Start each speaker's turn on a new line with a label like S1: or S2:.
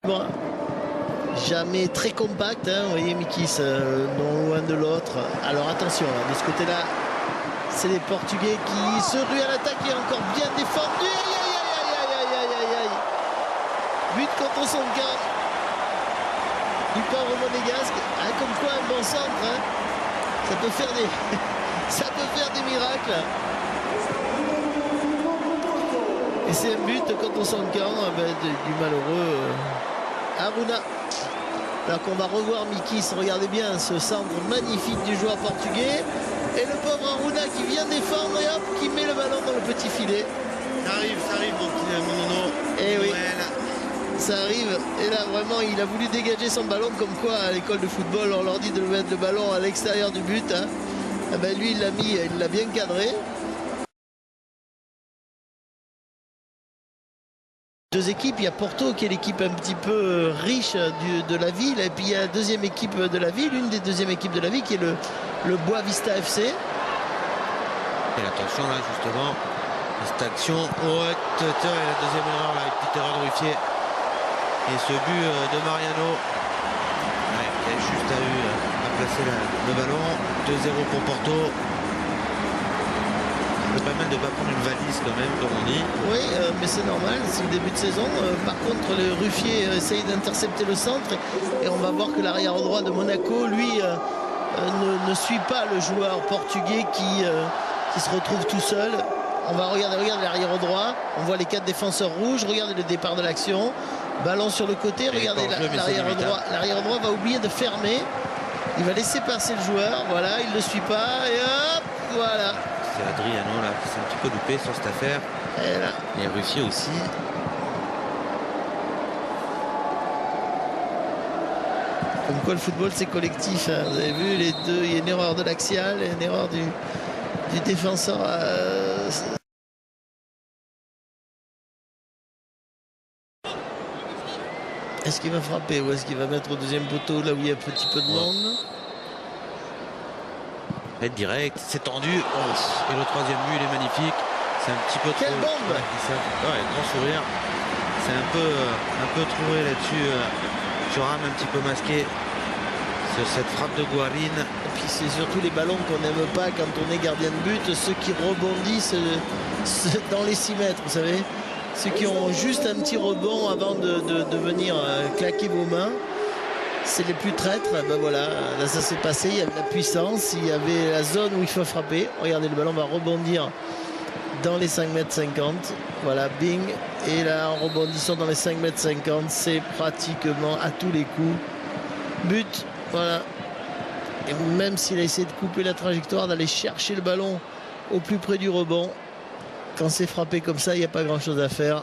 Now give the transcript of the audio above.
S1: Bon, jamais très compact, hein. Vous voyez Mikis non loin de l'autre. Alors attention, hein, de ce côté-là, c'est les Portugais qui se ruent à l'attaque et encore bien défendu. Aïe, aïe, aïe, aïe, aïe, aïe. But contre son camp du pauvre monégasque. Ah, comme quoi un bon centre, hein, ça peut faire des ça peut faire des miracles. Et c'est un but contre son camp du malheureux Aruna. Alors qu'on va revoir Mikis, regardez bien ce centre magnifique du joueur portugais. Et le pauvre Aruna qui vient défendre et hop, qui met le ballon dans le petit filet.
S2: Ça arrive mon nono.
S1: Et oui, ça arrive. Et là vraiment, il a voulu dégager son ballon, comme quoi à l'école de football, on leur dit de mettre le ballon à l'extérieur du but. Hein. Ah ben, lui, il l'a bien cadré. Deux équipes, il y a Porto qui est l'équipe un petit peu riche de la ville, et puis il y a la deuxième équipe de la ville, une des deuxièmes équipes de la ville qui est le Boa Vista FC.
S2: Et attention là justement, cette action, ouais, et la deuxième erreur là, une petite erreur de Ruffier. Et ce but de Mariano, ouais, qui a juste eu à placer le ballon. 2-0 pour Porto. C'est pas mal de ne pas prendre une valise quand même, comme on dit.
S1: Oui, mais c'est normal, c'est le début de saison. Par contre, le Ruffier essaye d'intercepter le centre. Et on va voir que l'arrière droit de Monaco, lui, ne suit pas le joueur portugais qui se retrouve tout seul. On va regarder l'arrière droit. On voit les 4 défenseurs rouges. Regardez le départ de l'action. Ballon sur le côté. Regardez l'arrière droit va oublier de fermer. Il va laisser passer le joueur. Voilà, il ne le suit pas. Et hop, voilà.
S2: C'est Adriano là qui s'est un petit peu loupé sur cette affaire. Et Ruffier aussi.
S1: Comme quoi le football c'est collectif. Hein. Vous avez vu les deux, il y a une erreur de l'axial et une erreur du défenseur. Est-ce qu'il va frapper ou est-ce qu'il va mettre au deuxième poteau là où il y a un petit peu de monde?
S2: Direct, c'est tendu. Oh, et le troisième but, il est magnifique. C'est un petit peu trop.
S1: Quelle bombe!
S2: Ouais, grand sourire. C'est un peu trouvé là-dessus. Thuram un petit peu masqué sur cette frappe de Guarin.
S1: Et puis c'est surtout les ballons qu'on n'aime pas quand on est gardien de but, ceux qui rebondissent dans les 6 mètres, vous savez. Ceux qui ont juste un petit rebond avant de venir claquer vos mains. C'est les plus traîtres. Ben voilà, là ça s'est passé, il y avait la puissance, il y avait la zone où il faut frapper. Regardez, le ballon va rebondir dans les 5 mètres 50. Voilà, bing. Et là, en rebondissant dans les 5 mètres 50, c'est pratiquement à tous les coups but. Voilà. Et même s'il a essayé de couper la trajectoire, d'aller chercher le ballon au plus près du rebond, quand c'est frappé comme ça, il n'y a pas grand chose à faire.